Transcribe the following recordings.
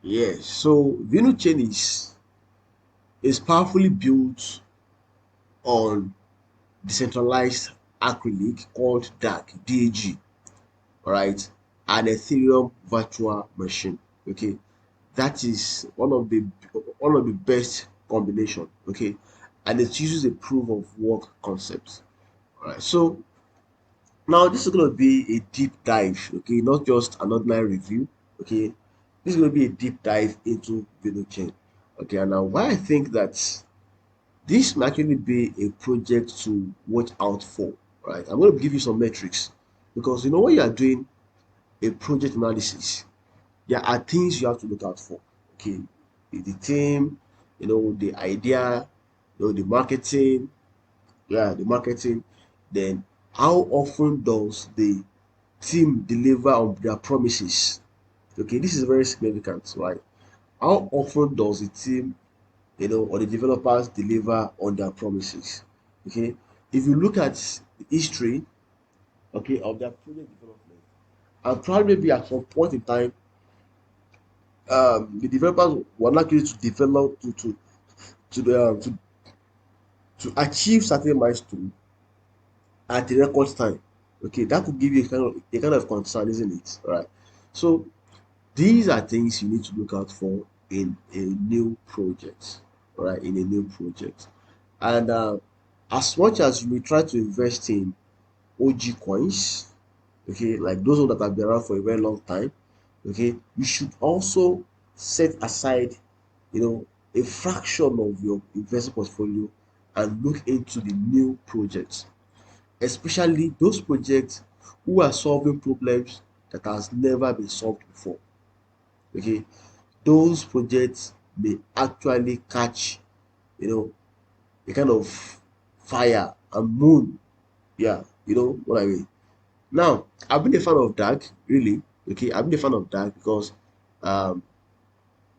Yes. So Vinuchain is powerfully built on decentralized acrylic called DAG, all right, an Ethereum Virtual Machine. Okay, that is one of the best combination. Okay, and it uses a proof of work concept. All right, so now this is going to be a deep dive. Okay, not just an ordinary review. Okay, this is going to be a deep dive into blockchain. Okay, and now why I think that this might actually be a project to watch out for. Right, I'm going to give you some metrics because when you are doing a project analysis, there are things you have to look out for. Okay, the team, the idea, the marketing, yeah, the marketing. Then how often does the team deliver on their promises? Okay, this is very significant, right? How often does the team, or the developers deliver on their promises? Okay, if you look at the history, okay, of their project development, and probably maybe at some point in time, the developers were not able to develop to achieve certain milestone at a record time. Okay, that could give you a kind of concern, isn't it? All right. So these are things you need to look out for in a new project. All right, in a new project. And as much as you may try to invest in OG coins, okay, like those ones that have been around for a very long time, okay, you should also set aside, you know, a fraction of your investment portfolio and look into the new projects, especially those projects who are solving problems that has never been solved before. Okay, those projects may actually catch, you know, a kind of fire and moon. Yeah, you know what I mean. Now, I've been a fan of DAG, really. Okay, I've been a fan of DAG because um,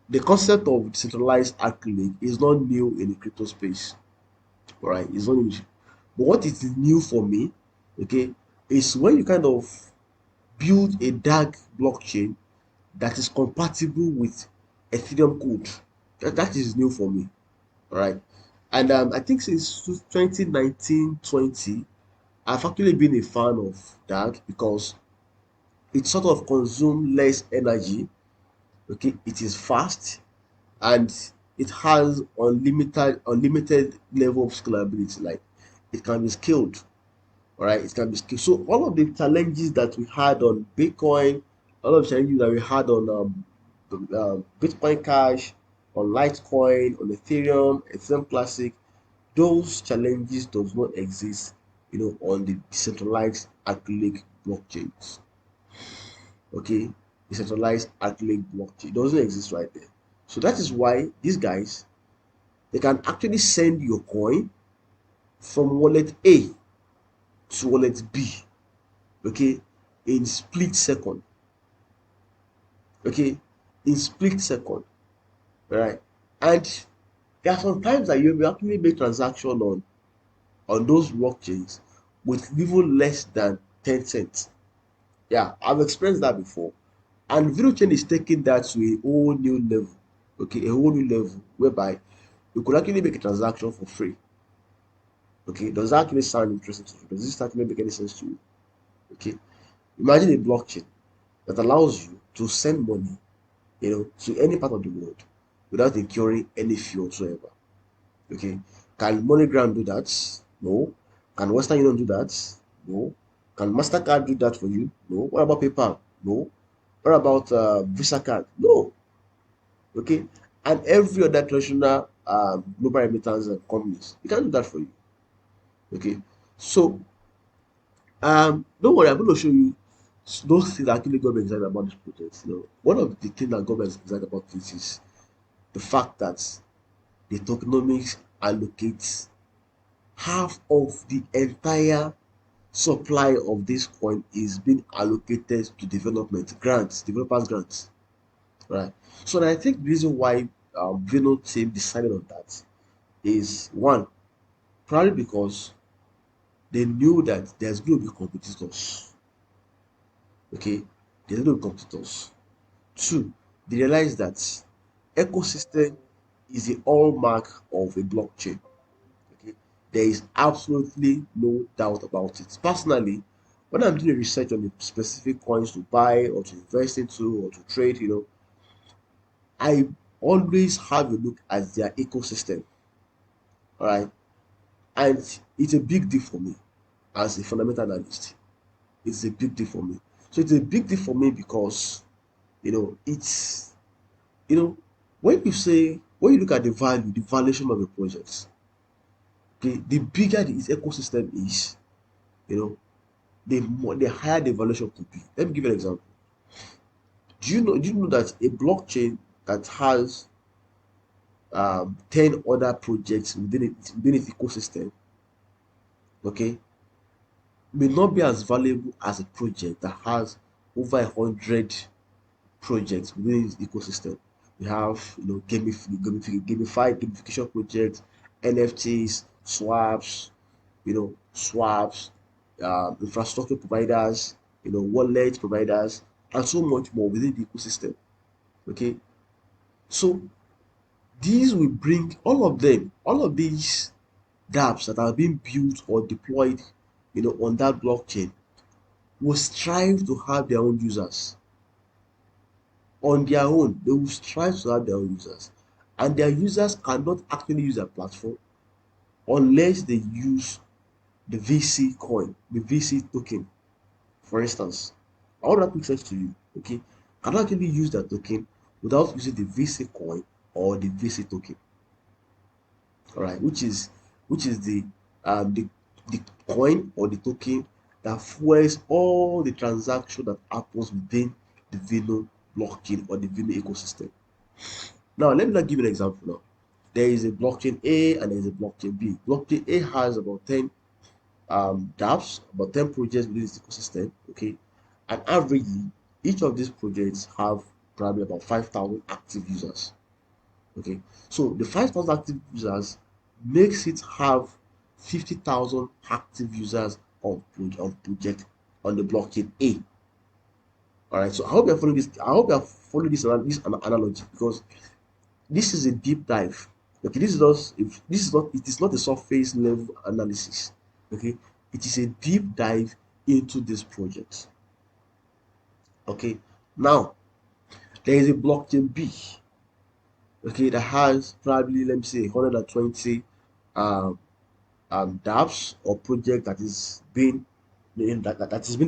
the concept of decentralized acrylic is not new in the crypto space. All right, it's not new. But what is new for me, okay, is when you kind of build a DAG blockchain that is compatible with Ethereum code. That is new for me. All right. And I think since 2019-20, I've actually been a fan of DAG because it sort of consumes less energy. Okay, it is fast and it has unlimited level of scalability. Like it can be scaled. All right, it can be scaled. So all of the challenges that we had on Bitcoin, all of the challenges that we had on Bitcoin Cash, on Litecoin, on Ethereum Classic, those challenges does not exist, on the decentralized Acrylic blockchains. Okay, decentralized Acrylic blockchain doesn't exist right there. So that is why these guys, they can actually send your coin from wallet A to wallet B, okay, in split second, okay, in split second, right? And there are some times that you will actually make transaction on those blockchains with even less than 10 cents. Yeah, I've experienced that before. And Vinuchain is taking that to a whole new level. Okay, a whole new level whereby you could actually make a transaction for free. Okay, does that actually sound interesting to you? Does this actually make any sense to you? Okay, imagine a blockchain that allows you to send money, to any part of the world without incurring any fee whatsoever. Okay, can MoneyGram do that? No. Can Western Union do that? No. Can Mastercard do that for you? No. What about PayPal? No. What about Visa card? No. Okay, and every other traditional global remittance companies, they can do that for you. Okay, so don't worry, I'm going to show you those things that actually government is excited about this project. One of the things that government is excited about this is the fact that the tokenomics allocates half of the entire supply of this coin is being allocated to developers grants, right? So I think the reason why Vino team decided on that is one, probably because they knew that there's going to be competitors. Okay, there's going to be competitors. Two, they realize that ecosystem is the hallmark of a blockchain. Okay, there is absolutely no doubt about it. Personally, when I'm doing research on the specific coins to buy or to invest into or to trade, I always have a look at their ecosystem. All right, and it's a big deal for me as a fundamental analyst. It's a big deal for me. So it's a big deal for me because it's you know when you look at the value, the valuation of a project, the bigger its ecosystem is, you know, the higher the valuation could be. Let me give you an example. Do you know that a blockchain that has 10 other projects within its ecosystem, okay, may not be as valuable as a project that has over 100 projects within its ecosystem. We have gamified gamification projects, NFTs, swaps, infrastructure providers, wallet providers, and so much more within the ecosystem. Okay, so these will bring all of these dApps that are being built or deployed, on that blockchain will strive to have their own users. On their own, they will strive to have their own users, and their users cannot actually use a platform unless they use the VC coin, the VC token. For instance, I want that make sense to you. Okay, cannot actually use that token without using the VC coin or the VC token. All right, which is the coin or the token that fuels all the transaction that happens within the Vino blockchain or the Vino ecosystem. Now, let me not give you an example now. There is a blockchain A and there is a blockchain B. Blockchain A has about 10 dApps, about 10 projects within its ecosystem. Okay, and averagely, each of these projects have probably about 5,000 active users. Okay, so the 5,000 active users makes it have 50,000 active users on project on the blockchain A. All right, so I hope you're following this. I hope you're following this analogy, because this is a deep dive. Okay, it is not a surface level analysis. Okay, it is a deep dive into this project. Okay, now there is a blockchain B. Okay, that has probably, let me say, 120 um, dApps or project that is being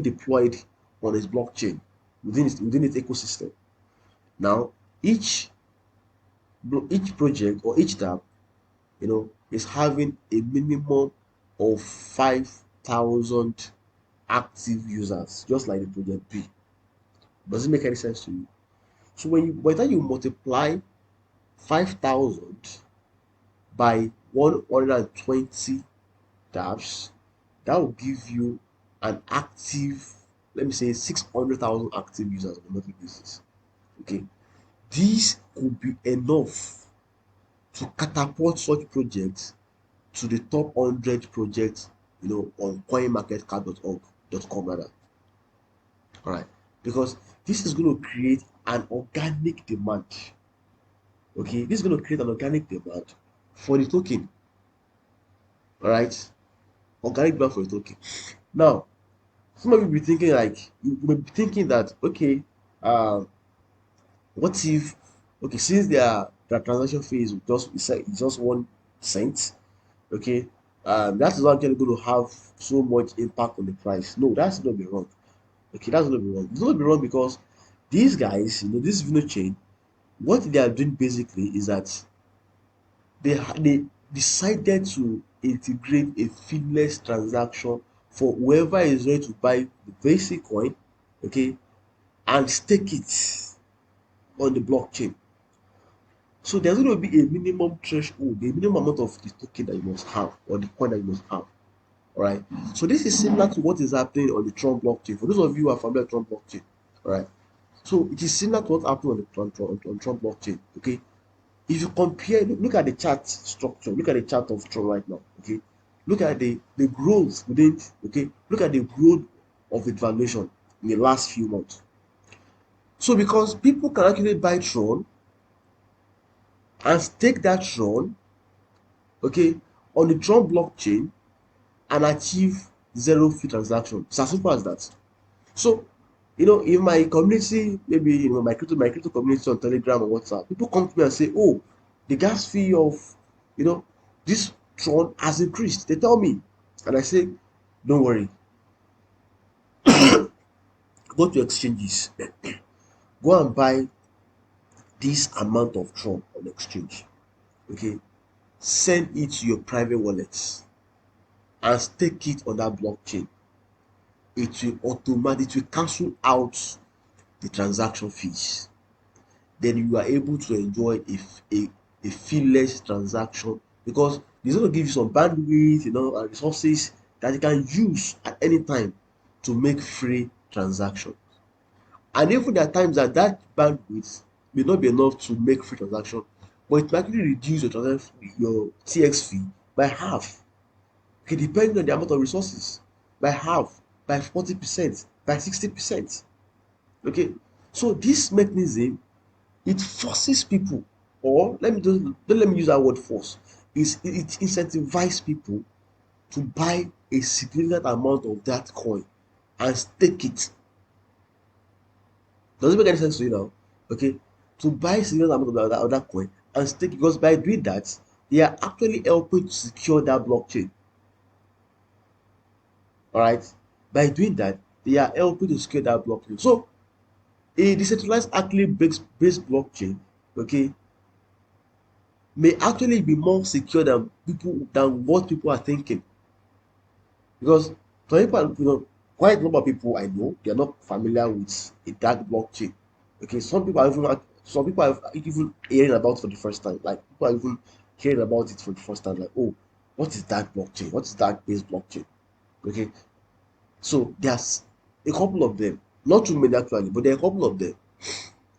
deployed on its blockchain within its ecosystem. Now, each project or each dApp, is having a minimum of 5,000 active users, just like the project B. Does it make any sense to you? So by the time you multiply 5,000 by 120 dApps, that will give you an active, let me say, 600,000 active users on a monthly basis. Okay, this could be enough to catapult such projects to the top 100 projects, on coinmarketcap.org.com rather. All right, because this is going to create an organic demand. Okay, this is going to create an organic demand for the token. All right, organic demand for the token. Now, some of you be thinking, like, you may be thinking that, okay, um what if, okay, since their transaction fee is just 1 cent, okay, that is not actually going to have so much impact on the price. No, that's not be wrong. Okay, that's not be wrong. It's not be wrong because these guys, this Vinuchain, what they are doing basically is that they decided to integrate a feeless transaction for whoever is ready to buy the basic coin, okay, and stake it on the blockchain. So there's going to be a minimum threshold, a minimum amount of the token that you must have, or the coin that you must have. All right. So this is similar to what is happening on the Tron blockchain. For those of you who are familiar with Tron blockchain, all right. So it is similar to what happened on the Tron blockchain. Okay. If you compare, look at the chart structure, look at the chart of Tron right now. Okay. Look at the growth within. Okay. Look at the growth of its valuation in the last few months. So because people can actually buy Tron and stake that Tron, okay, on the Tron blockchain and achieve zero fee transaction. It's as simple as that. So, in my community, maybe my crypto community on Telegram or WhatsApp, people come to me and say, "Oh, the gas fee of you know this Tron has increased." They tell me, and I say, "Don't worry, go to exchanges, go and buy this amount of Tron on exchange. Okay, send it to your private wallets and stake it on that blockchain. It will cancel out the transaction fees. Then you are able to enjoy a feeless transaction because it's going to give you some bandwidth, and resources that you can use at any time to make free transaction. And even there are times that bandwidth may not be enough to make free transaction, but it might actually reduce your TX fee by half. Okay, depending on the amount of resources, by half, by 40%, by 60%. Okay, so this mechanism, it forces people, or let me just don't let me use that word force, it incentivizes people to buy a significant amount of that coin and stake it. Does it make any sense to you now? Okay, to buy a significant amount of that coin and stake it, because by doing that they are actually helping to secure that blockchain. All right, by doing that they are helping to secure that blockchain. So a decentralized Acrylic based blockchain, okay, may actually be more secure than what people are thinking. Because some people, quite a number of people I know, they are not familiar with a dark blockchain. Okay, some people are even hearing about it for the first time. Like people are even hearing about it for the first time. Like, oh, what is dark blockchain? What is dark based blockchain? Okay, so there's a couple of them, not too many actually, but there are a couple of them.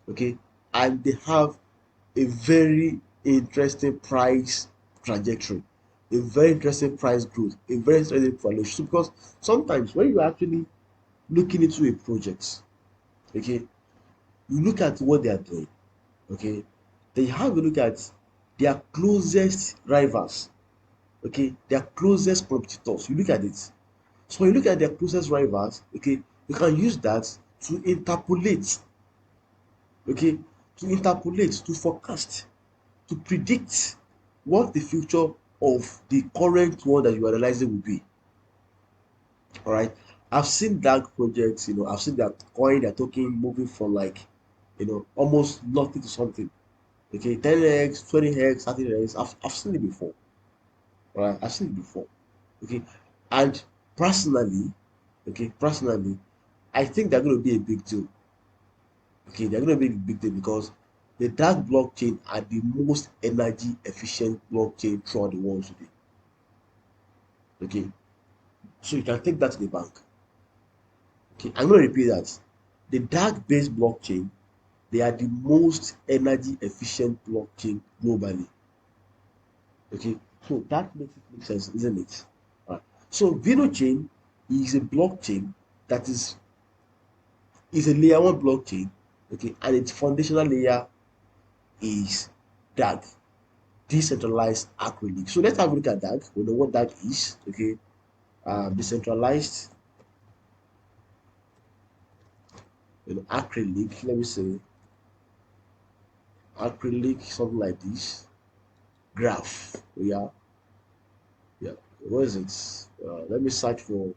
Okay, and they have a very interesting price trajectory, a very interesting price growth, a very interesting valuation. So because sometimes when you're actually looking into a project, okay, you look at what they are doing, okay, then you have a look at their closest rivals, okay, their closest competitors. You look at it. So when you look at their closest rivals, okay, you can use that to interpolate, okay, to forecast, to predict what the future of the current one that you are analyzing will be. All right. I've seen dark projects, I've seen their coin, their token moving from like, almost nothing to something. Okay, 10x, 20x, 30x. I've seen it before. All right. I've seen it before. Okay. And personally, personally, I think they're going to be a big deal. Okay, they're going to be a big deal because the dark blockchain are the most energy efficient blockchain throughout the world today. Okay, so you can take that to the bank. Okay, I'm going to repeat that. The dark based blockchain, they are the most energy efficient blockchain globally. Okay, so that makes it make sense, isn't it? All right. So Vinuchain is a blockchain that is a layer one blockchain. Okay, and its foundational layer is DAG, decentralized acrylic. So let's have a look at DAG. We know what DAG is. Okay, decentralized, acrylic. Let me say acrylic, something like this. Graph. Yeah, yeah. What is it? Let me search for.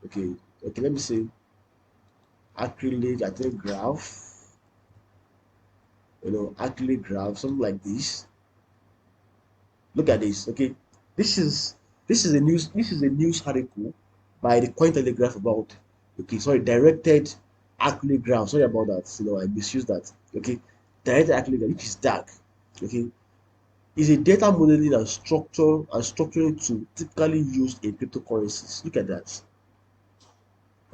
Okay, okay. Let me say acrylic. I think graph. Acrylic graph, something like this. Look at this. Okay, this is this is a news article by the Coin Telegraph about. Okay, sorry, directed acrylic graph. Sorry about that. I misused that. Okay, directed acrylic graph, which is dark. Okay, is a data modeling and structuring tool typically used in cryptocurrencies. Look at that.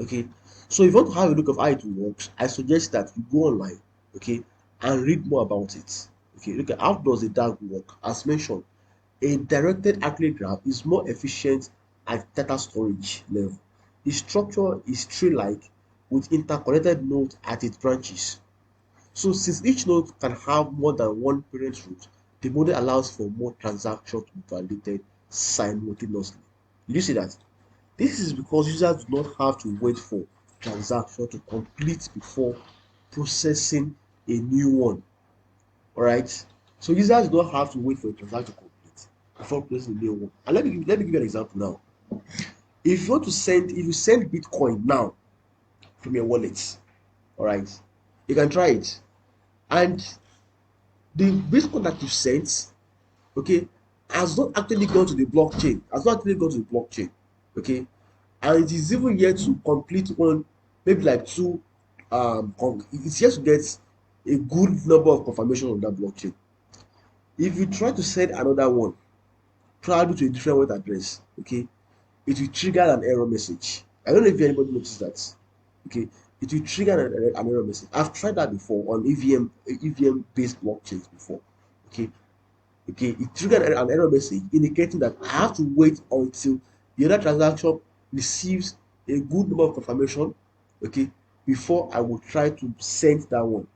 Okay, so if you want to have a look of how it works, I suggest that you go online, okay, and read more about it. Okay, look at how does the DAG work. As mentioned, a directed acrylic graph is more efficient at data storage level. The structure is tree-like with interconnected nodes at its branches. So since each node can have more than one parent root, the model allows for more transactions to be validated simultaneously. Did you see that? This is because users do not have to wait for transaction to complete before processing a new one. Alright? So users don't have to wait for a transaction to complete before processing a new one. And let me give you an example now. If you want to send, if you send Bitcoin now from your wallet, alright, you can try it. And the Bitcoin that you sent, okay, has not actually gone to the blockchain, okay, and it is even yet to complete one, maybe like two, it's yet to get a good number of confirmation on that blockchain. If you try to send another one, probably to a different wallet address, okay, it will trigger an error message. I don't know if anybody noticed that. Okay, it will trigger an error message. I've tried that before on EVM based blockchains before. Okay, it triggered an error message indicating that I have to wait until the other transaction receives a good number of confirmation, okay, before I will try to send that one.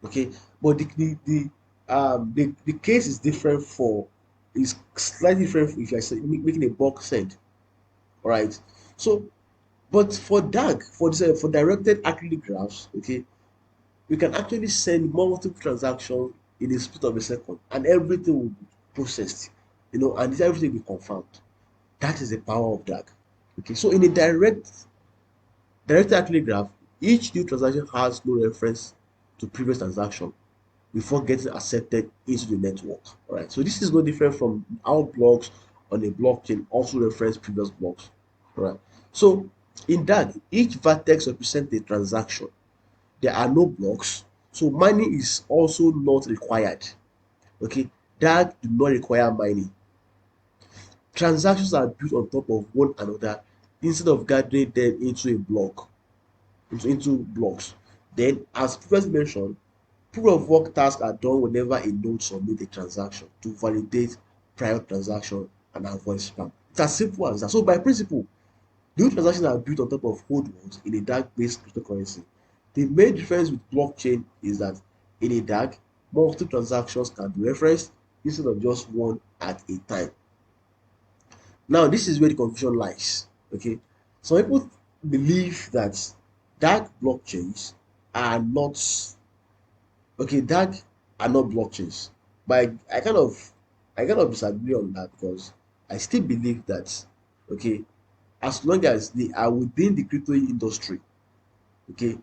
Okay, but the case is different for is slightly different if you're making a bulk send. All right. So, but for DAG, for directed acrylic graphs, okay, we can actually send multiple transactions in a split of a second, and everything will be processed, and everything will be confirmed. That is the power of DAG. Okay, so in a directed acrylic graph, each new transaction has no reference to previous transaction before getting accepted into the network. All right, so this is no different from how blocks on a blockchain also reference previous blocks. All right, so in that, each vertex represents a transaction. There are no blocks, so mining is also not required. Okay, that do not require mining. Transactions are built on top of one another instead of gathering them into a block, into blocks. Then, as previously mentioned, proof of work tasks are done whenever a node submits a transaction to validate prior transaction and avoid spam. It's as simple as that. So by principle, new transactions are built on top of old ones in a DAG-based cryptocurrency. The main difference with blockchain is that in a DAG, multiple transactions can be referenced instead of just one at a time. Now, this is where the confusion lies. Okay, some people believe that DAG blockchains are not DAG are not blockchains, but I kind of disagree on that because I still believe that okay, as long as they are within the crypto industry, okay,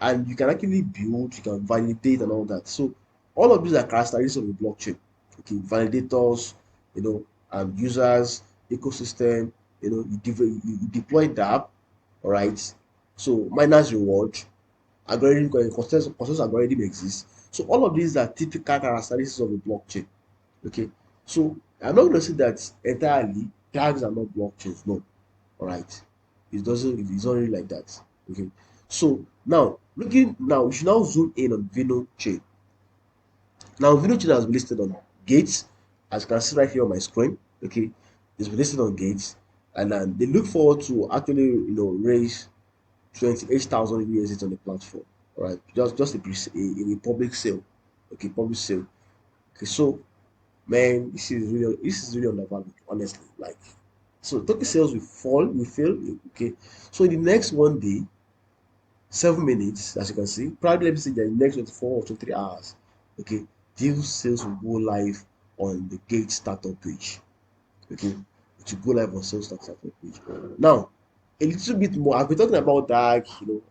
and you can actually build, you can validate and all that. So all of these are characteristics of a blockchain. Okay, validators, users, ecosystem, you deploy the app, all right. So miners reward, algorithm consensus algorithm exists. So all of these are typical characteristics of a blockchain. Okay, so I'm not going to say that entirely tags are not blockchains. No, all right, it's not really like that. Okay, so now we should now zoom in on Vinuchain. Now Vinuchain has been listed on Gates, as you can see right here on my screen. Okay, it's been listed on Gates, and they look forward to actually raise 28,000 USD on the platform. All right, just a public sale. Okay, public sale. Okay, so man, this is really undervalued, honestly. Like, so token sales will fail. Okay, so in the next one day, 7 minutes, as you can see, probably let me say that in the next 24 or 23 hours, okay, deal sales will go live on the Gate Startup page. Okay, it will go live on sales startup page. Now, a little bit more. I've been talking about that.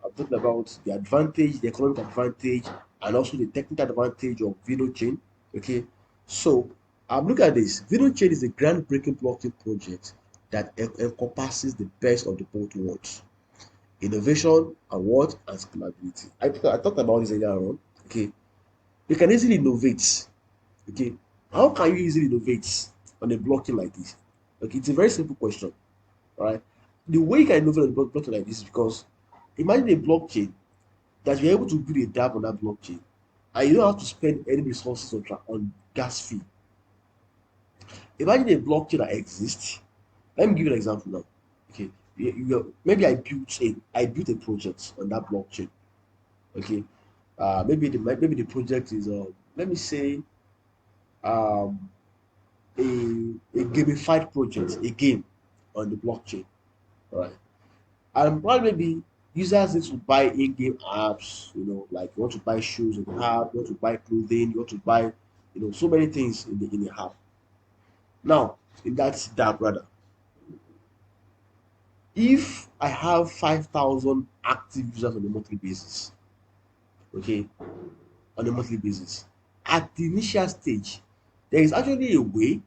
I've talked about the advantage, the economic advantage, and also the technical advantage of Vinuchain. Okay, so look at this. Vinuchain is a groundbreaking blockchain project that encompasses the best of the both worlds: innovation and what and scalability. I talked about this earlier on. Okay, you can easily innovate. Okay, how can you easily innovate on a blockchain like this? Okay, it's a very simple question. All right, the way you can innovate on a blockchain like this is because imagine a blockchain that you're able to build a dApp on that blockchain, and you don't have to spend any resources on gas fee. Imagine a blockchain that exists. Let me give you an example now. Okay, maybe I built a project on that blockchain. Okay, maybe the project is let me say um a gamified project, a game on the blockchain, right? And probably maybe users need to buy in-game apps, like you want to buy shoes in the app, you want to buy clothing, you want to buy, so many things in the app. Now, in that rather, if I have 5,000 active users on a monthly basis, okay, on a monthly basis, at the initial stage, there is actually a way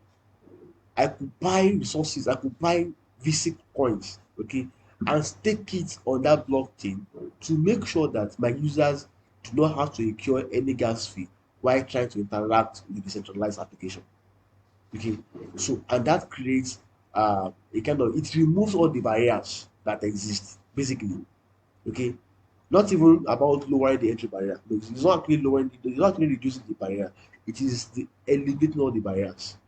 I could buy resources, I could buy VC coins, okay, and stake it on that blockchain to make sure that my users do not have to incur any gas fee while trying to interact with the decentralized application. Okay, so and that creates it removes all the barriers that exist basically. Okay, not even about lowering the entry barrier. Because it's not actually reducing the barrier. It is eliminating all the barriers.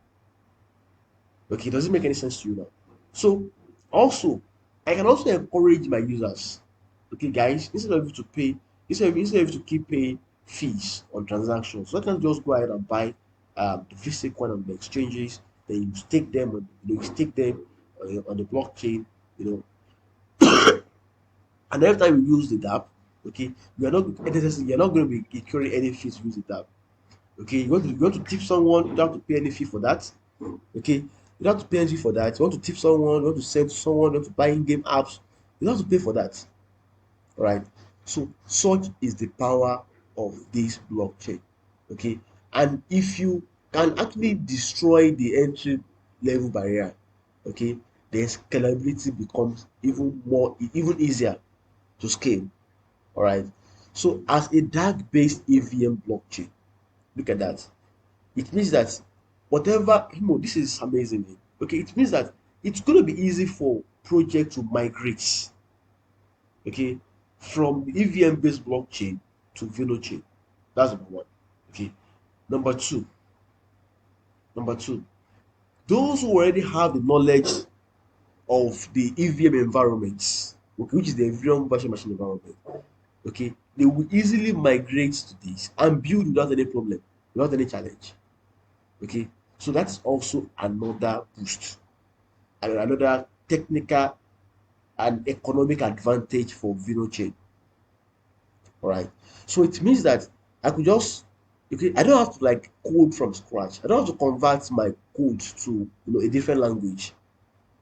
Okay, does it make any sense to you now? So also, I can also encourage my users. Okay, guys, instead of you to keep paying fees on transactions, so I can just go ahead and buy the physical coin on the exchanges. Then you stake them on the blockchain. You know, and every time you use the app, okay, you're not going to be incurring any fees to use the app. Okay, you want to tip someone, you don't have to pay any fee for that. Okay, you don't have to pay anything for that. You want to tip someone, you want to send to someone, you want to buy in-game apps, you don't have to pay for that. All right. So such is the power of this blockchain. Okay, and if you can actually destroy the entry level barrier, okay, then scalability becomes even easier to scale. All right. So as a dark based EVM blockchain, look at that. It means that this is amazing. Okay, it means that it's going to be easy for project to migrate, okay, from the EVM based blockchain to Vinuchain. That's number one. Okay, number two, number two, those who already have the knowledge of the EVM environment, okay, which is the Ethereum Virtual Machine environment, okay, they will easily migrate to this and build without any problem, without any challenge. Okay, so that's also another boost and another technical and economic advantage for Vinochain. All right, so it means that I could just okay, I don't have to like code from scratch. I don't have to convert my code to a different language.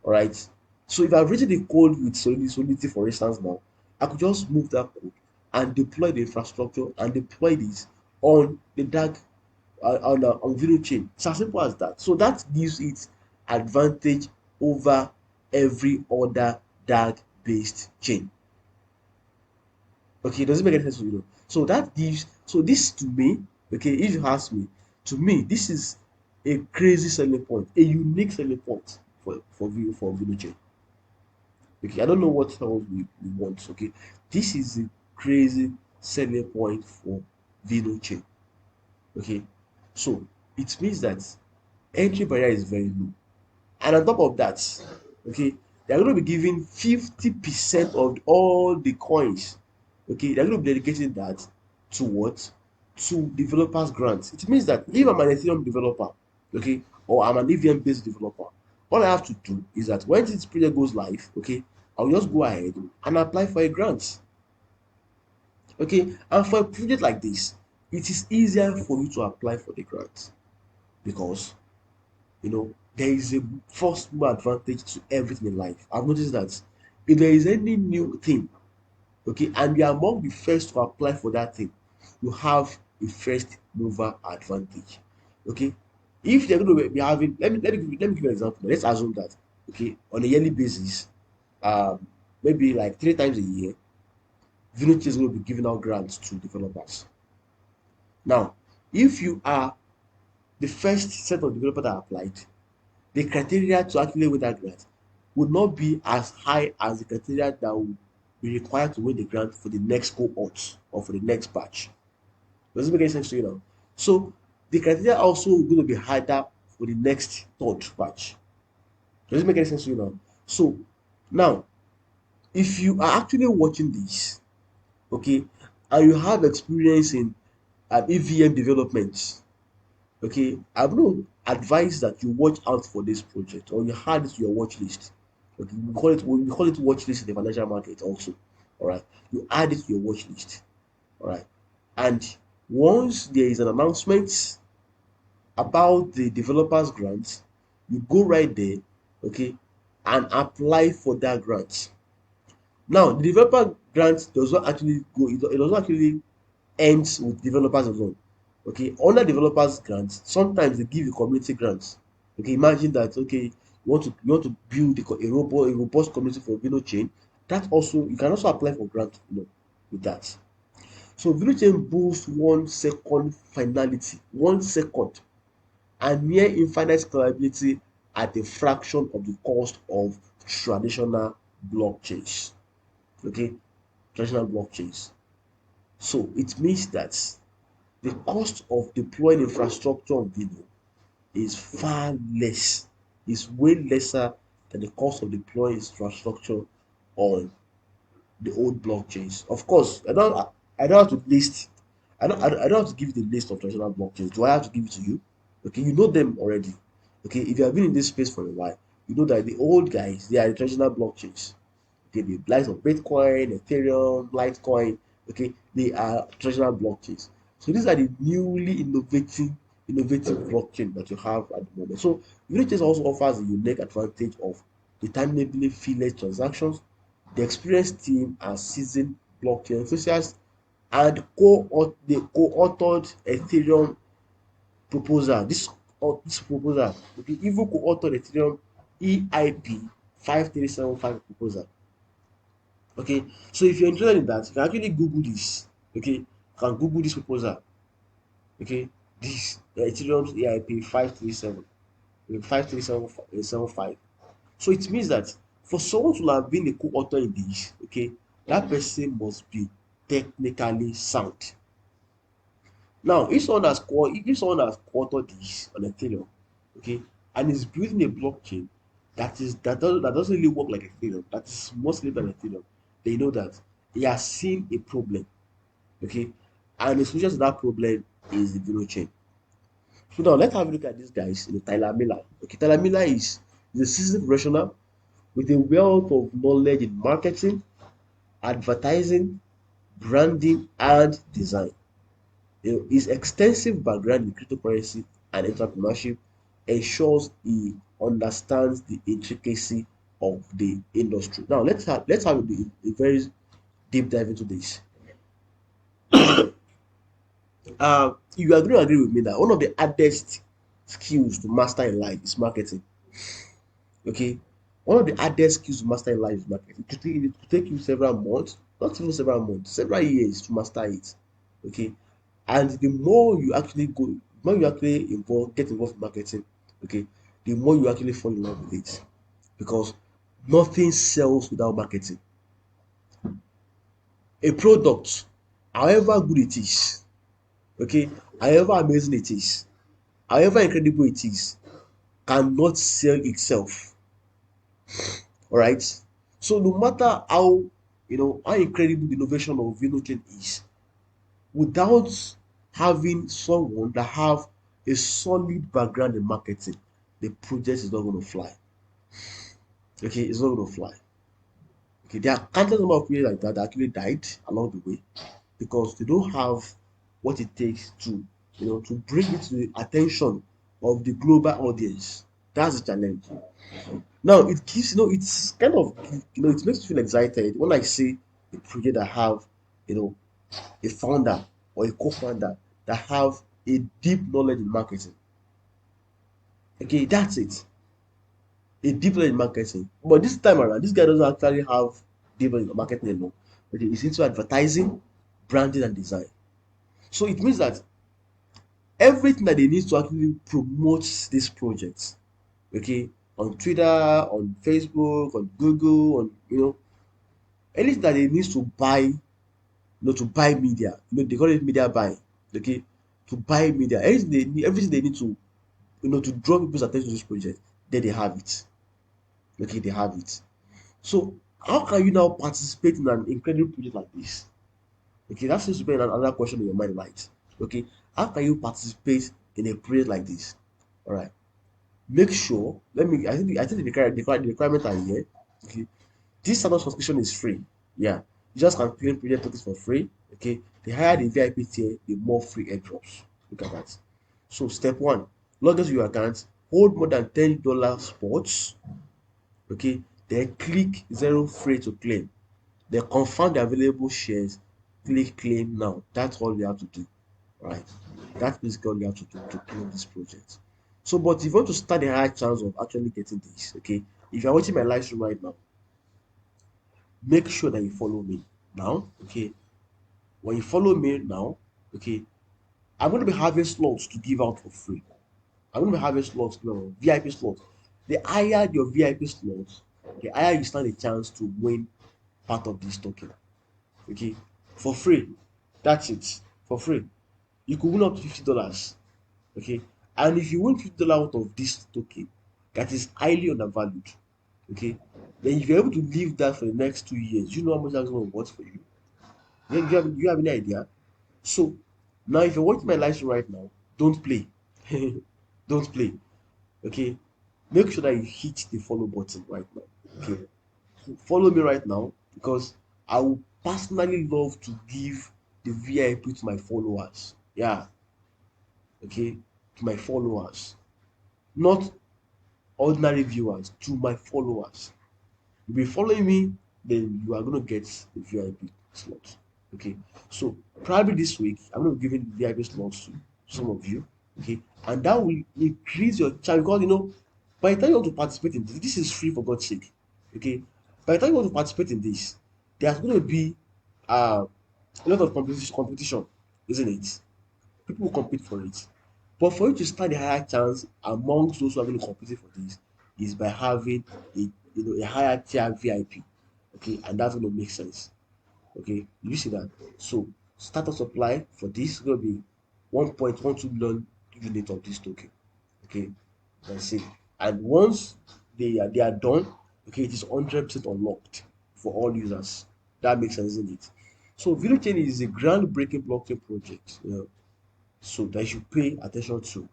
All right, so if I've written the code with Solidity, for instance, now I could just move that code and deploy the infrastructure and deploy this on the dark on Vino chain. It's as simple as that. So that gives it advantage over every other DAG based chain. Okay, does it make any sense to you? So this to me, okay, if you ask me, to me, this is a crazy selling point, a unique selling point for Vino chain. Okay, I don't know what else we want. Okay, this is a crazy selling point for Vino chain. Okay, so it means that entry barrier is very low. And on top of that, okay, they're going to be giving 50% of all the coins. Okay, they're going to be dedicating that to what? To developers grants. It means that if I'm an Ethereum developer, okay, or I'm an EVM based developer, all I have to do is that when this project goes live, okay, I'll just go ahead and apply for a grant. Okay, and for a project like this, it is easier for you to apply for the grant because there is a first mover advantage to everything in life. I've noticed that if there is any new thing, okay, and you are among the first to apply for that thing, you have a first mover advantage. Okay, if they're going to be having, let me give you an example. Let's assume that, okay, on a yearly basis, maybe like 3 times a year, Village is going to be giving out grants to developers. Now, if you are the first set of developers that applied, the criteria to actually win that grant would not be as high as the criteria that will be required to win the grant for the next cohort or for the next batch. Does it make any sense to you now? So the criteria also going to be harder for the next third batch. Does it make any sense to you now? So now If you are actually watching this, okay, and you have experience in EVM development, okay, I would advise that you watch out for this project or you add it to your watch list. Okay, we call it watch list in the financial market also. All right, you add it to your watch list. All right, and once there is an announcement about the developers grant, you go right there, okay, and apply for that grant. Now the developer grant does not actually go, it does not actually ends with developers alone. Okay, under developers grants, sometimes they give you community grants. Okay, imagine that, okay, you want to build a robust community for Vinuchain. That also, you can also apply for grant, with that. So Vinuchain boasts 1 second finality, 1 second, and near infinite scalability at a fraction of the cost of traditional blockchains. Okay, traditional blockchains. So it means that the cost of deploying infrastructure on Vino is far less, is way lesser than the cost of deploying infrastructure on the old blockchains. Of course, I don't have to list, I don't have to give you the list of traditional blockchains. Do I have to give it to you? Okay, you know them already. Okay, if you have been in this space for a while, you know that the old guys, they are the traditional blockchains. Okay, the likes of Bitcoin, Ethereum, Litecoin, okay, they are traditional blockchains. So these are the newly innovative blockchain that you have at the moment. So Unity also offers a unique advantage of determinably feeless transactions. The experienced team and seasoned blockchain enthusiasts and they co-authored Ethereum proposal. This proposal, okay, even co-authored Ethereum EIP 5375 proposal. Okay, so if you're interested in that, you can actually Google this. Okay, you can Google this proposal. Okay, this Ethereum's EIP 53775. So it means that for someone to have been a co-author in this, okay, that person must be technically sound. Now, if someone has co-authored this on Ethereum, okay, and is building a blockchain that doesn't really work like Ethereum, that is mostly than Ethereum, they know that he has seen a problem, okay, and the solution to that problem is the Vinuchain. So now let's have a look at these guys, Tyler Miller. Okay, Tyler Miller is a seasoned professional with a wealth of knowledge in marketing, advertising, branding, and design. His extensive background in cryptocurrency and entrepreneurship ensures he understands the intricacy of the industry. Now let's have a very deep dive into this. You are going to agree with me that one of the hardest skills to master in life is marketing. Okay, one of the hardest skills to master in life is marketing. It could take you several months, not even several months, several years to master it. Okay, and the more you actually get involved in marketing, okay, the more you actually fall in love with it, because nothing sells without marketing. A product, however good it is, okay, however amazing it is, however incredible it is, cannot sell itself. All right. So no matter how incredible the innovation of Vinuchain is, without having someone that have a solid background in marketing, the project is not going to fly. Okay, it's not going to fly. Okay, there are countless number of players like that that actually died along the way because they don't have what it takes to bring it to the attention of the global audience. That's the challenge. Now it gives it's kind of it makes me feel excited when I see a project that have you know a founder or a co-founder that have a deep knowledge in marketing. Okay, that's it. A deep knowledge in marketing. But this time around, this guy doesn't actually have deep knowledge in marketing alone. But he's into advertising, branding, and design. So it means that everything that they need to actually promote this project, okay, on Twitter, on Facebook, on Google, on anything that they need to buy, to buy media, they call it media buying, okay, to buy media, everything they need to draw people's attention to this project, then they have it. Okay, they have it. So How can you now participate in an incredible project like this? Okay, that seems to be another question in your mind, right? Okay, how can you participate in a project like this? All right, make sure. I think the requirement are here. Okay, this startup subscription is free. Yeah, you just can claim project tokens for free. Okay, the higher the VIP tier, the more free airdrops. Look at that. So step one, log into your account, hold more than $10 spots. Okay, then click zero free to claim. Then confirm the available shares, click claim now. That's all you have to do. Right? That's basically all you have to do to claim this project. So, but if you want to start a high chance of actually getting this, okay, if you're watching my live stream right now, make sure that you follow me now. Okay, when you follow me now, okay, I'm going to be having slots to give out for free. I'm going to be having slots, VIP slots. The higher your VIP slots, the higher you stand a chance to win part of this token. Okay, for free. That's it. For free. You could win up to $50. Okay, and if you win $50 out of this token that is highly undervalued, okay, then if you're able to leave that for the next 2 years, you know how much that's going to worth for you. Do you have any idea? So now, if you're watching my live stream right now, don't play. Don't play. Okay, make sure that you hit the follow button right now. Okay, follow me right now because I would personally love to give the VIP to my followers. Yeah, okay, to my followers, not ordinary viewers, to my followers. If you're following me, then you are going to get the VIP slot. Okay, so probably this week I'm going to be giving VIP slots to some of you. Okay, and that will increase your chance because by the time you want to participate in this is free for God's sake. Okay, by the time you want to participate in this, there's going to be a lot of competition, isn't it? People will compete for it. But for you to stand a higher chance amongst those who are going to compete for this is by having a higher tier VIP. Okay, and that's going to make sense. Okay, you see that. So starter supply for this is going to be 1.12 million units of this token. Okay, that's it. And once they are done, okay, it is 100% unlocked for all users. That makes sense, isn't it? So Vinuchain is a groundbreaking blockchain project. So that you should pay attention to.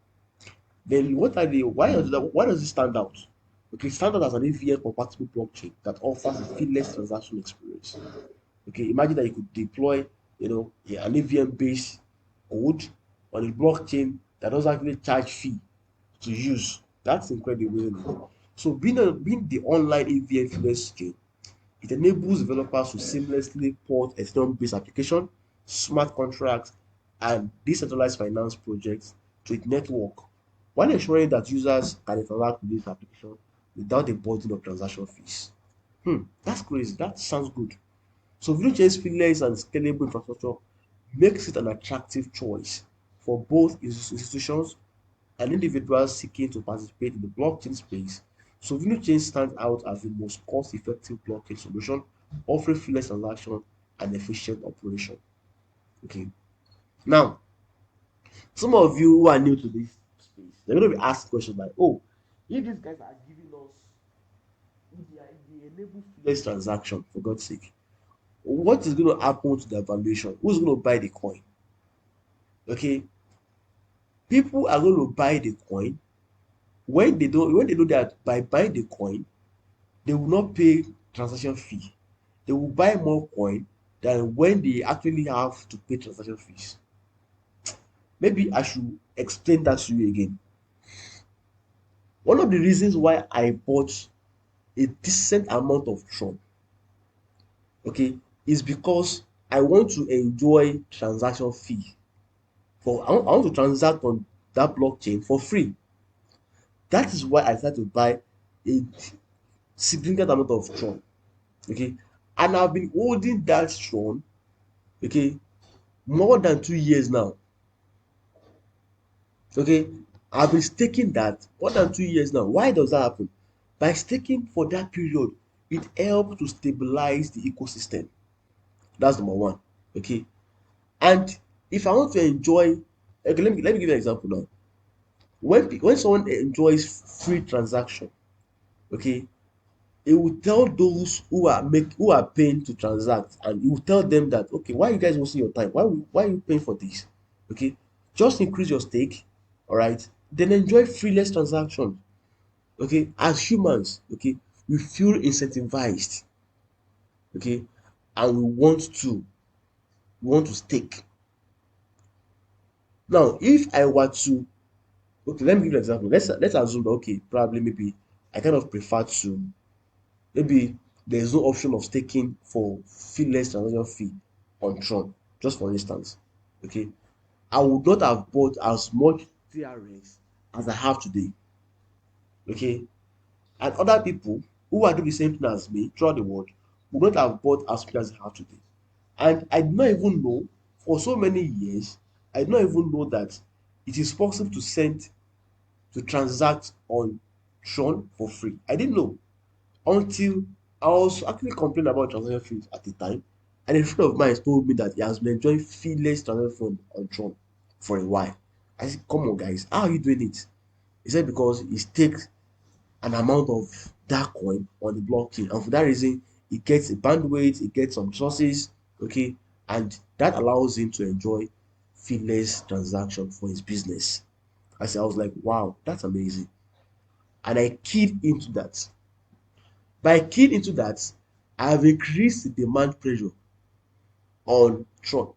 Then what are the why does it stand out? Okay, stand out as an AVM compatible blockchain that offers a feeless transaction experience. Okay, imagine that you could deploy, an AVM based code on a blockchain that doesn't actually charge fee to use. That's incredible, isn't it? So being the online AVM feeless chain, it enables developers to seamlessly port Ethereum-based application, smart contracts, and decentralized finance projects to its network, while ensuring that users can interact with this application without the burden of transaction fees. That's crazy. That sounds good. So Vinuchain's fearless and scalable infrastructure makes it an attractive choice for both institutions and individuals seeking to participate in the blockchain space. So Vinuchain stands out as the most cost-effective blockchain solution, offering fearless transaction and efficient operation. Okay. Now, some of you who are new to this space, they're going to be asked questions like, "Oh, if these guys are giving us, if they enable fearless transaction, for God's sake, what is going to happen to the valuation? Who's going to buy the coin?" Okay, people are going to buy the coin when they know that by buying the coin they will not pay transaction fee. They will buy more coin than when they actually have to pay transaction fees. Maybe I should explain that to you again. One of the reasons why I bought a decent amount of Tron, okay, is because I want to enjoy transaction fee. I want to transact on that blockchain for free. That is why I decided to buy a significant amount of Tron. Okay, and I've been holding that Tron, okay, more than 2 years now. Okay, I've been staking that more than 2 years now. Why does that happen? By staking for that period, it helps to stabilize the ecosystem. That's number one. Okay, and if I want to enjoy, okay, let me give you an example now. When someone enjoys free transaction, okay, It will tell those who are paying to transact, and it will tell them that, okay, why are you guys wasting your time? Why are you paying for this? Okay, just increase your stake, all right, then enjoy freeless transaction. Okay, as humans, okay, we feel incentivized, okay, and we want to stake. Now, if I were to, okay, let me give you an example. Let's assume that, okay, probably maybe I kind of prefer to, maybe there's no option of staking for feeless transaction fee on Tron, just for instance. Okay, I would not have bought as much TRX as I have today. Okay, and other people who are doing the same thing as me throughout the world would not have bought as much as I have today. And I did not even know, for so many years, I did not even know that it is possible to transact on Tron for free. I didn't know until I was actually complaining about transaction fees at the time. And a friend of mine told me that he has been enjoying feeless transaction fee on Tron for a while. I said, come on, guys, how are you doing it? He said, because he stakes an amount of that coin on the blockchain, and for that reason, he gets a bandwidth, he gets some resources, okay, and that allows him to enjoy feeless transaction for his business. I was like, wow, that's amazing. And I keyed into that. By keying into that, I have increased the demand pressure on Tron.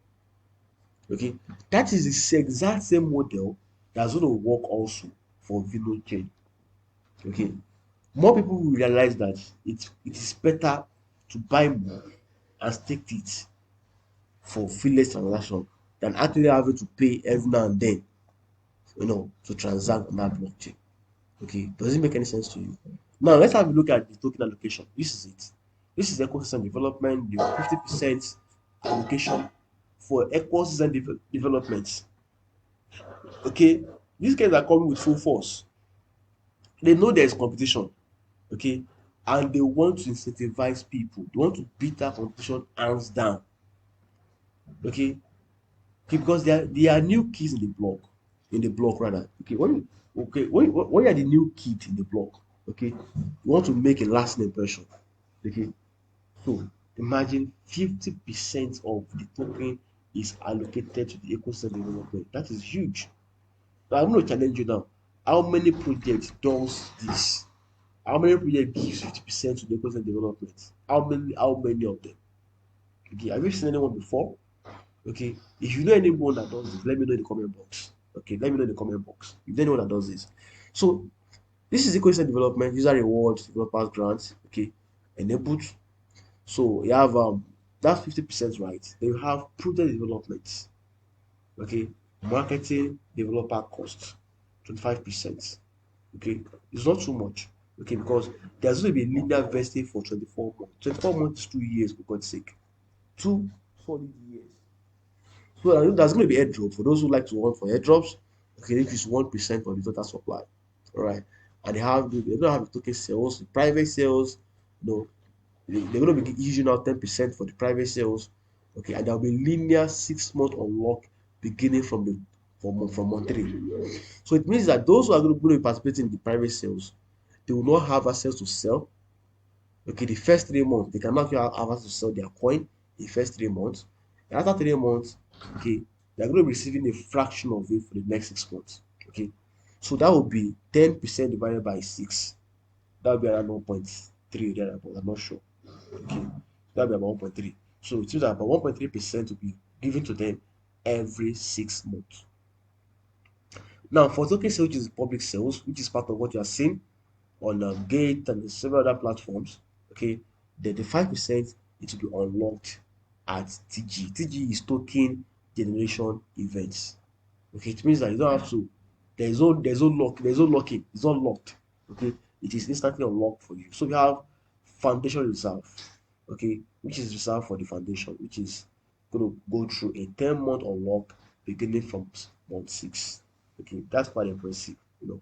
Okay, that is the exact same model that's going to work also for Vinuchain. Okay, more people will realize that it is better to buy more and stake it for feeless transaction than actually having to pay every now and then, to transact on that blockchain. Okay, does it make any sense to you? Now let's have a look at the token allocation. This is it. This is ecosystem development, the 50% allocation for ecosystem development. Okay, these guys are coming with full force. They know there is competition, okay, and they want to incentivize people. They want to beat that competition hands down, okay, because they are new kids in the block rather. Okay, when you are the new kid in the block, okay, you want to make a lasting impression, okay. So imagine 50% of the token is allocated to the ecosystem development. That is huge. So I'm going to challenge you now. How many projects does this? How many projects gives 50% to the ecosystem development? How many of them? Okay, have you seen anyone before? Okay, if you know anyone that does this, let me know in the comment box. Okay, let me know in the comment box if anyone that does this. So this is ecosystem development, user rewards, developers grants, okay, enabled. So you have that's 50% right. Then you have project development, okay, marketing, developer cost, 25%. Okay, it's not too much. Okay, because there's going to be a linear vesting for 24 months. 24 months is 2 years, for God's sake. 2 solid years. So there's going to be airdrop for those who like to want for airdrops. Okay, which is 1% of the total supply. All right, and they don't have the token sales, the private sales. You know, they're going to be using out 10% for the private sales. Okay, and there'll be linear 6 month unlock beginning from month three. So it means that those who are going to be participating in the private sales, they will not have access to sell. Okay, the first 3 months, they cannot have access to sell their coin the first 3 months. And after 3 months, okay, they're going to be receiving a fraction of it for the next 6 months. Okay, so that would be 10% divided by 6. That would be around 1.3 thereabout. I'm not sure. Okay, that would be about 1.3. So it means that about 1.3% will be given to them every 6 months. Now, for token sales, which is public sales, which is part of what you are seeing on Gate and several other platforms, okay, the 5% it will be unlocked at TG. TG is token generation events. Okay, it means that you don't have to. There's no locking. It's not locked. Okay, it is instantly unlocked for you. So we have foundation reserve. Okay, which is reserved for the foundation, which is going to go through a 10-month unlock beginning from month 6. Okay, that's quite impressive. So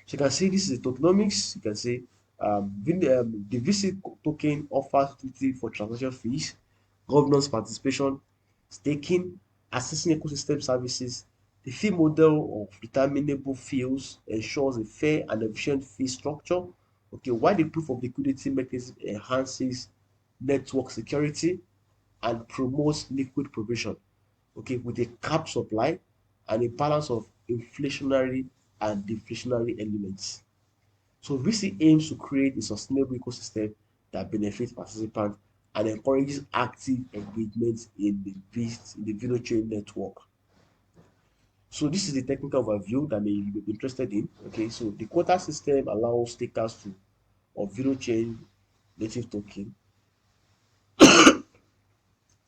you can see this is the tokenomics. You can see the VC token offers utility for transaction fees, governance participation, staking, assessing ecosystem services. The fee model of determinable fees ensures a fair and efficient fee structure. Okay, why the proof of liquidity mechanism enhances network security and promotes liquid provision, okay, with a capped supply and a balance of inflationary and deflationary elements. So VC aims to create a sustainable ecosystem that benefits participants and encourages active engagement in the Vinuchain network. So this is the technical overview that you may be interested in. Okay, so the quota system allows stakers to of Vinuchain native token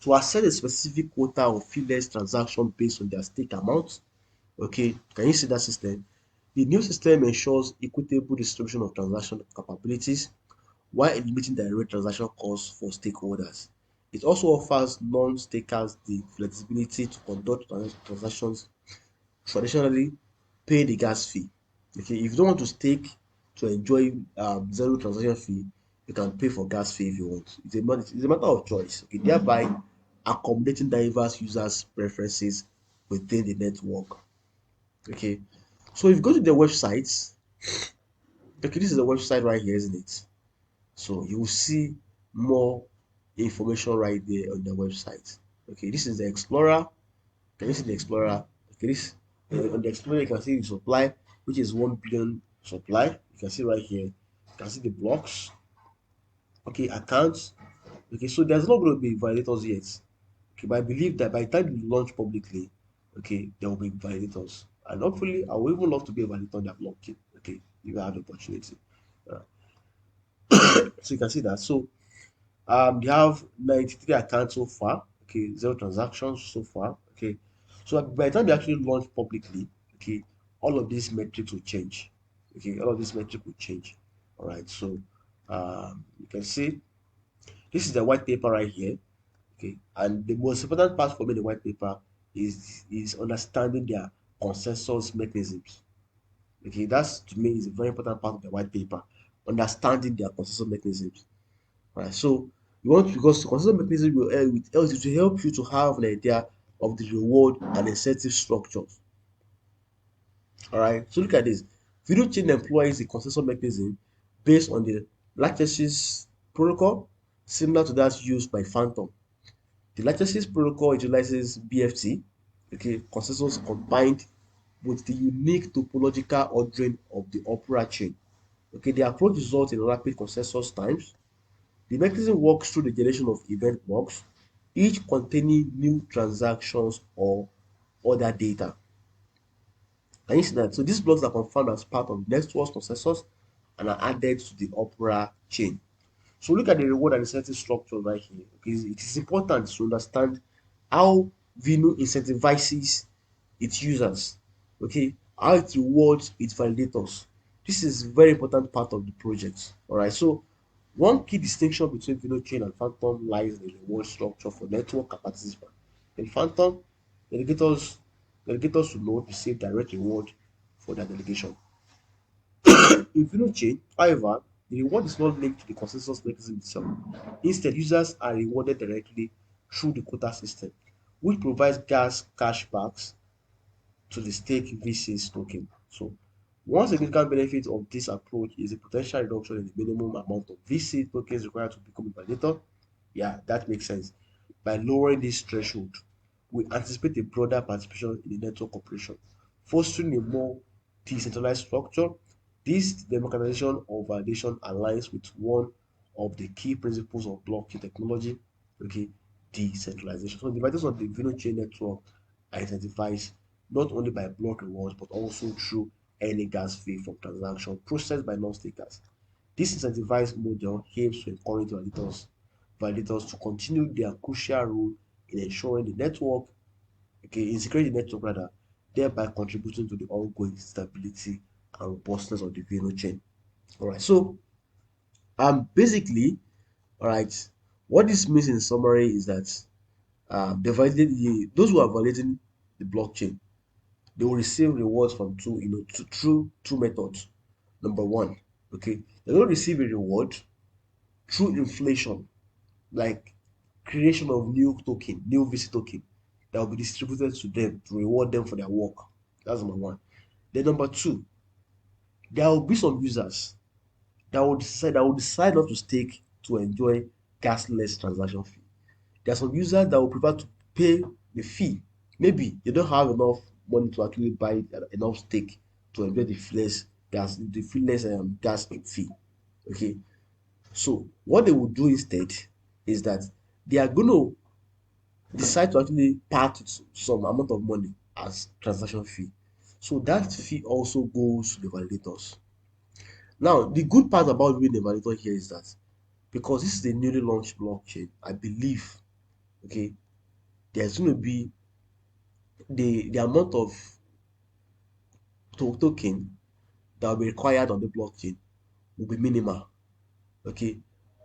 to access a specific quota of fee-less transaction based on their stake amount. Okay, can you see that system? The new system ensures equitable distribution of transaction capabilities while eliminating direct transaction costs for stakeholders. It also offers non-stakers the flexibility to conduct transactions traditionally pay the gas fee. Okay, if you don't want to stake to enjoy zero transaction fee, you can pay for gas fee if you want. It's a matter of choice. Okay, thereby accommodating diverse users' preferences within the network. Okay, so if you go to the website, okay, this is the website right here, isn't it? So you will see more information right there on the website. Okay, this is the Explorer. Can you see the Explorer? Okay, this on the Explorer you can see the supply, which is 1 billion supply. You can see right here. You can see the blocks. Okay, accounts. Okay, so there's not going to be validators yet. Okay, but I believe that by the time you launch publicly, okay, there will be validators, and hopefully, I would even love to be a validator on their blockchain. Okay, if I have the opportunity. Uh, so you can see that. So they have 93 accounts so far. Okay, zero transactions so far. Okay, so by the time they actually launch publicly, okay, all of these metrics will change. Okay, all of these metrics will change. All right, so you can see this is the white paper right here. Okay, and the most important part for me in the white paper is understanding their consensus mechanisms. Okay, that's to me is a very important part of the white paper, understanding their consensus mechanisms. Right. So you want because consider mechanism will it will help you to have an idea of the reward and incentive structures. All right. So look at this. Video chain employs the consensus mechanism based on the lattices protocol, similar to that used by Phantom. The lattices protocol utilizes BFT, okay, consensus combined with the unique topological ordering of the Opera chain. Okay, the approach results in rapid consensus times. The mechanism works through the generation of event blocks, each containing new transactions or other data. Can you see that? So these blocks are confirmed as part of the network consensus and are added to the Opera chain. So look at the reward and incentive structure right here. Okay, it is important to understand how Vino incentivizes its users. Okay, how it rewards its validators. This is a very important part of the project. All right, so one key distinction between Vinuchain and Phantom lies in the reward structure for network participants. In Phantom, delegators delegators should not receive direct reward for their delegation. In Vinuchain, however, the reward is not linked to the consensus mechanism itself. Instead, users are rewarded directly through the quota system, which provides gas cashbacks to the stake VC's token. So one significant benefit of this approach is the potential reduction in the minimum amount of VC tokens required to become a validator. Yeah, that makes sense. By lowering this threshold, we anticipate a broader participation in the network operation, fostering a more decentralized structure. This democratization of validation aligns with one of the key principles of blockchain technology, okay, decentralization. So the validators of the Vino network are incentivized not only by block rewards but also through any gas fee from transaction processed by non-stakers. This incentivized model aims to encourage validators to continue their crucial role in ensuring the network, okay, in securing the network rather, thereby contributing to the ongoing stability and robustness of the Vino chain. All right, so basically, all right, what this means in summary is that those who are validating the blockchain, they will receive rewards from through two methods. Number one, okay, they're going to receive a reward through inflation, like creation of new token, new VC token that will be distributed to them to reward them for their work. That's number one. Then number two, there will be some users that will decide not to stake to enjoy gasless transaction fee. There are some users that will prefer to pay the fee. Maybe they don't have enough money to actually buy enough stake to enjoy the freeless gas fee. Okay, so what they will do instead is that they are going to decide to actually part with some amount of money as transaction fee. So that fee also goes to the validators. Now, the good part about being a validator here is that because this is a newly launched blockchain, I believe, okay, there's going to be the amount of token that will be required on the blockchain will be minimal. Okay,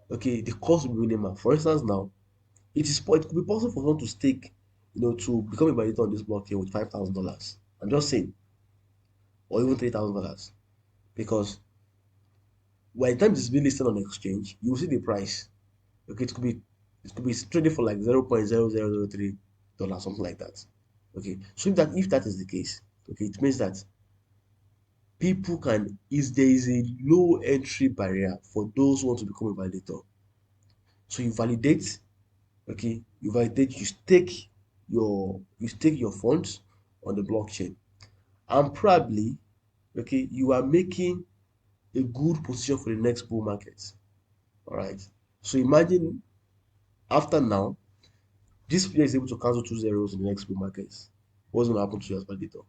the cost will be minimal. For instance, now it could be possible for someone to stake, to become a validator on this blockchain with $5,000. I'm just saying, or even $3,000, because by the time it's being listed on the exchange, you will see the price. Okay, it could be traded for like $0.0003, something like that. Okay, so if that is the case, okay, it means that people can is there is a low entry barrier for those who want to become a validator. So you stake your funds on the blockchain, and probably, okay, you are making a good position for the next bull market. All right. So imagine after now, this player is able to cancel two zeros in the next bull market. What's going to happen to you as validator?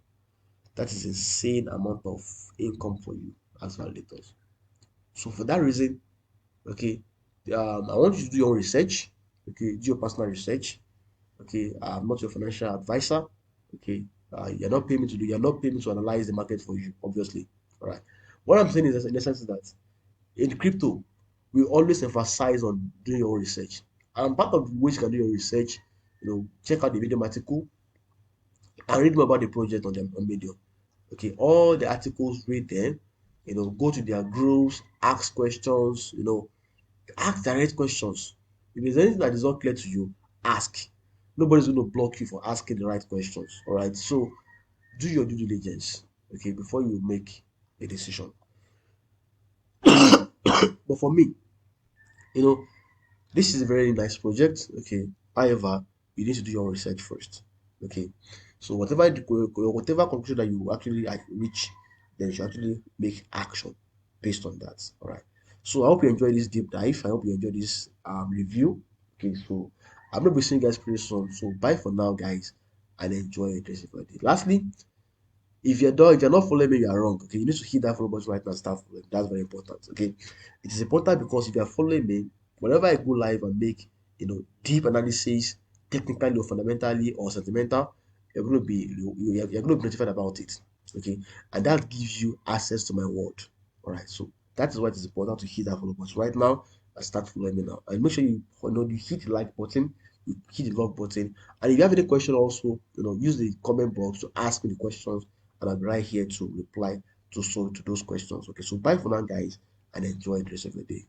That is insane amount of income for you as validators. So for that reason, okay, I want you to do your own research. Okay, do your personal research. Okay, I'm not your financial advisor. Okay, you're not paying me to analyze the market for you, obviously. All right. What I'm saying is, in essence, is that in crypto, we always emphasize on doing your own research. And part of which you can do your research, check out the Medium article and read more about the project on Medium. Okay, all the articles, read them, go to their groups, ask questions, ask direct questions. If there's anything that is not clear to you, ask. Nobody's going to block you for asking the right questions. All right, so do your due diligence, okay, before you make a decision. But for me, you know, this is a very nice project, okay. However, you need to do your research first, okay. So whatever conclusion that you actually reach, then you should actually make action based on that. All right. So I hope you enjoy this deep dive. I hope you enjoy this review. Okay. So I'm gonna be seeing you guys pretty soon. So bye for now, guys, and enjoy the rest of your day. Lastly, if you're not following me, you are wrong. Okay, you need to hit that follow button right now and start following. That's very important. Okay, it is important because if you are following me, whenever I go live and make deep analysis, technically or fundamentally or sentimental, you're going to be notified about it. Okay, and that gives you access to my world. All right, so that is why it is important to hit that follow button right now and start following me now. And make sure you hit the like button, you hit the love button, and if you have any question, also use the comment box to ask me the questions, and I'm right here to reply to those questions. Okay, so bye for now, guys, and enjoy the rest of your day.